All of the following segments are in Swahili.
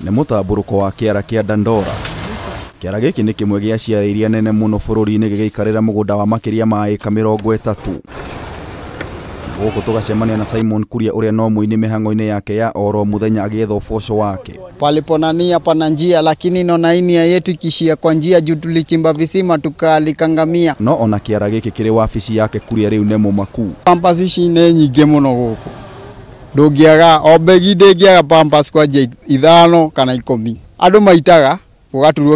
nĩ mũtambũrũko wa kĩara kĩa Dandora. Kĩara gĩkĩ nĩ kĩmwe gĩa ciara iria nene mũno bũrũri-inĩ gĩgĩikarĩra mũgũnda wa makĩria ma ĩka 30. Gũkũ tũgacemania na Simon Kuria ũrĩa no mũini mĩhang'o-inĩ yake ya oro mũthenya agĩetha ũboco wake. Palipo na nia pana njia, lakini naona nia yetu ikishia kwa njia juu tulichimba visima tukalikangamia. No ona kĩara gĩkĩ kĩrĩ wabici yake Kuria rĩu nĩ mũmaku. Pampers ici nĩ nyingĩ mũno gũkũ. Ndũngĩaga o begi ndĩngĩaga Pampers kwa njia 5 kana 10. Andũ maitaga ũgaturwo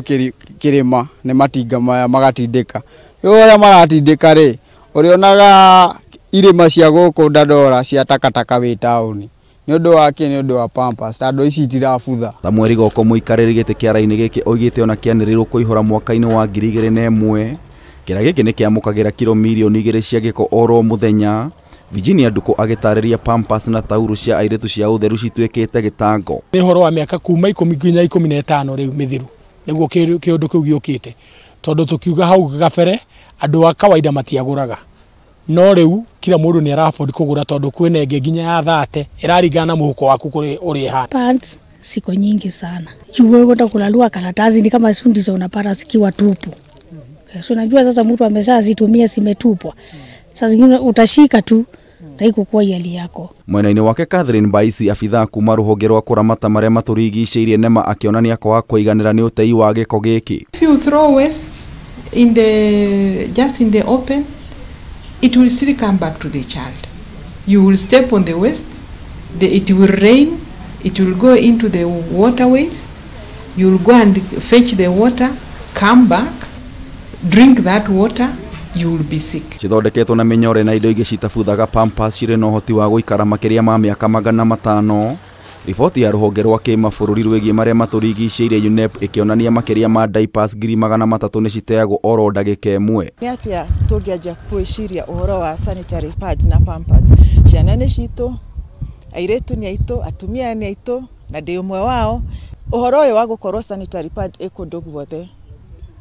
kĩrĩma nĩ matinga maya magatindĩka. Ũrĩa maratindĩka rĩ, ũrĩonaga irĩma cia gũkũ Dandora cia takataka wĩ taũni. Nĩ ũndũ wake nĩ ũndũ wa Pampers, tondũ ici itirabutha. Samuel Goko mũikarĩri gĩtĩ kĩara-inĩ gĩkĩ oigĩte ona kĩanĩrĩirwo kũihũra mwaka-inĩ wa 2001. Kĩara gĩkĩ nĩ kĩamũkagĩra kilo mirioni 2 cia gĩko oro mũthenya. Virginia Nduko agĩtarĩria Pampers na tauro cia airĩtu cia ũtheru cituĩkĩte gĩtango. Nĩ ũhoro wa mĩaka kuma 10 nginya 15 rĩu mĩthiru nĩguo kĩũndũ kĩu gĩũkĩte, tondũ tũkiuga hau gabere andũ a kawaida matiagũraga, no rĩu kila mũndũ nĩ arabodi kũgũra tondũ kwĩna enge nginya ya 30 ĩraringana na mũhuko waku ũrĩ hana. Pants siko nyingi sana. Wewe kwenda kulalua karatasi ni kama ndizo unapata zikiwa tupu. So unajua sasa mtu ameshazitumia zimetupwa. Sasa zingine utashika tu na iko kwa yali yako. Mwena-inĩ wake Catherine Baisi afitha kuma rũhonge rwa kũramata marĩa matũrigicĩirie nema akĩonania kwa kũiganĩra nĩ ũtei wa gĩko gĩkĩ. If you throw waste just in the open, it will still come back to the child. You will step on the waste, it will rain, it will go into the waterways, you will go and fetch the water, come back, drink that water, you will be sick. Cithondeketwo na mĩnyore na indo ingĩ citabuthaga Pampers cirĩ na ũhoti wa gũikara makĩria ma mĩaka 500. Riboti ya rũhonge rwa kĩmabũrũri rwĩgiĩ marĩa matũrigicĩirie UNEP ĩkĩonania makĩria ma diapers 300,000 nĩ citeagwo oro ndagĩka ĩmwe. Nĩ atĩa tũngĩanjia gwĩciria ũhoro wa sanitary pads na Pampers? Ciana nĩ citũ, airĩtu nĩ aitũ, atumia nĩ aitũ, na ndĩ ũmwe wao. Ũhoro ũyũ wa gũkorwo sanitary pad ĩkũndũ guothe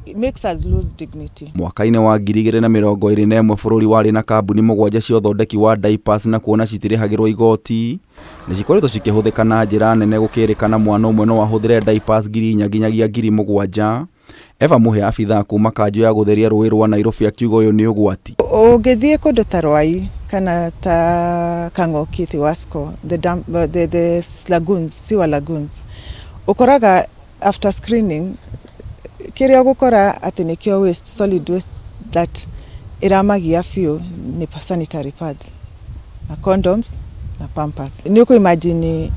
it makes us lose dignity. Mwaka-inĩ wa 2021 bũrũri warĩ na kambuni 7 cia ũthondeki wa diapers na kuona citirĩhagĩrwo igoti. Nĩ cikoretwo cikĩhũthĩka na njĩra nene gũkĩrĩkana mwana ũmwe no ahũthĩre diapers 4,000 nginyagia 7,000. Eva Mũhe afitha kuma kanjũ ya gũtheria rũĩ rwa Nairobi akiuga ũyũ nĩ ũgwati. Ũngĩthiĩ kũndũ ta Rwai kana ta Kang'oki, Thiwasco, the lagoons, sewer lagoons, ũkoraga after screening kĩrĩa gũkora atĩ nĩkĩo waste, solid waste that ĩramagia biũ nĩ sanitary pads na condoms na Pampers. Nĩ ũkũimagine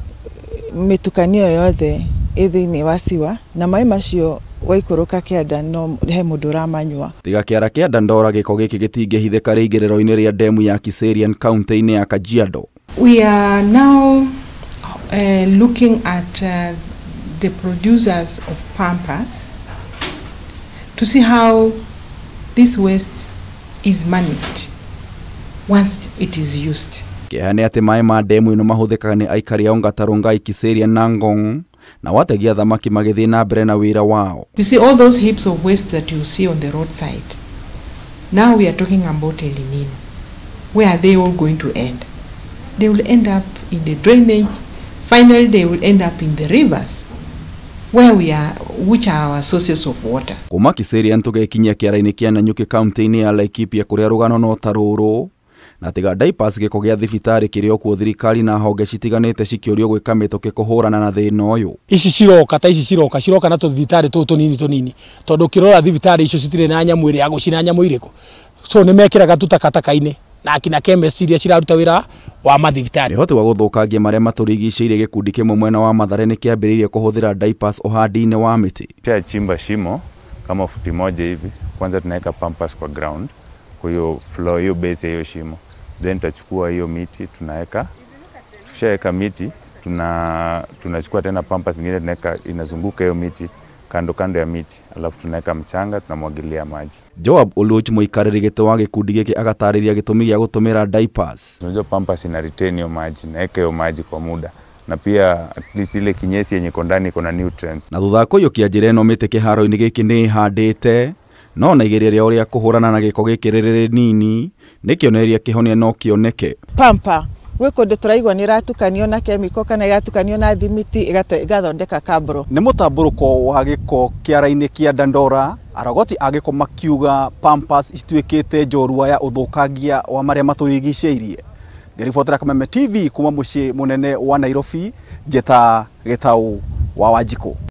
mĩtukanio yothe ĩ thĩinĩ wa siwa na maĩ macio waikũrũka kĩanda no he mũndũ ũramanyua. Tiga kĩara kĩa Dandora gĩko gĩkĩ gĩtingĩhithĩka rĩingĩrĩro-inĩ rĩa ndemu ya Kiserian kaunti-inĩ ya Kajiado. We are now looking at the producers of Pampers to see how this waste is managed once it is used. Kĩeha nĩ atĩ maĩ ma ndemu ĩno mahũthĩkaga nĩ aikari a Ongata Rongai, Kiserian na Ngong, na wategia thamaki magĩthiĩ na mbere na wĩra wao. You see all those heaps of waste that you see on the roadside. Now we are talking about El Nino. Where are they all going to end? They will end up in the drainage. Finally, they will end up in the rivers, which are our sources of water. Kuma Kiserian tũgekinyia kĩara-inĩ kĩa Nanyuki kaunti-inĩ ya Laikipia kũrĩa rũgano no ta rũrũ. Na tiga diapers gĩko gĩa thibitarĩ kĩrĩ okuo thirikari na honge citiganĩte cikĩũrio gwĩka mĩtũkĩ kũhũrana na thĩna ũyũ. Ici ciroka na tũthibitarĩ tũnini tondũ kĩrora thibitarĩ icio citirĩ na nyamũ ĩrĩa ya gũcina nyamũ irĩkũ. So nĩ mekĩraga tũtakataka-inĩ na akina chemist iria ciraruta wĩra wa mathibitarĩ. Ũhoti wa gũthũkangia marĩa matũrigicĩirie gĩkundi kĩmwe mwena wa Mathare nĩ kĩambĩrĩirie kũhũthĩra diapers ũhandi-inĩ wa mĩtĩ. Chimba shimo kama futi moja hivi, kwanza tunaweka Pampers kwa ground, kwa hiyo floor hiyo base hiyo shimo. Then tutachukua hiyo miti tunaweka, tukishaweka miti tunachukua tena Pampers nyingine tunaweka inazunguka hiyo miti kando ya miti, alafu tunaweka mchanga tunamwagilia maji. Joab Oluoch mũikarĩri gĩtĩ wa gĩkundi gĩkĩ agatarĩria gĩtũmi gĩa gũtũmĩra diapers. Unajua Pampers ina retain hiyo maji, naweka hiyo maji kwa muda na pia at least ile kinyesi yenye iko ndani iko na nutrients. Na thutha wa kũiyũkia njĩra ĩno mĩtĩ kĩharo-inĩ gĩkĩ nĩ ĩhandĩte, no na igeria rĩao rĩa kũhũrana na gĩko gĩkĩ rĩrĩ nini nĩ kĩonereria kĩhonia no kĩoneke. Pamper gwä kå ndå tå raigua nä ratukanio na kemiko kana igatukanio na thimiti igathondeka kabro. Nä må tambårå wa gä ko kä ara-inä kä a Dandora, arogoti a gä ko makiuga Pampers cituä kä te njorua ya å thå kangia wa marä a matå rigicä irie. Ngäribotera Kameme TV kuma må ciä må nene wa Nairobi, njeta Gätaũ wa Wanjikũ.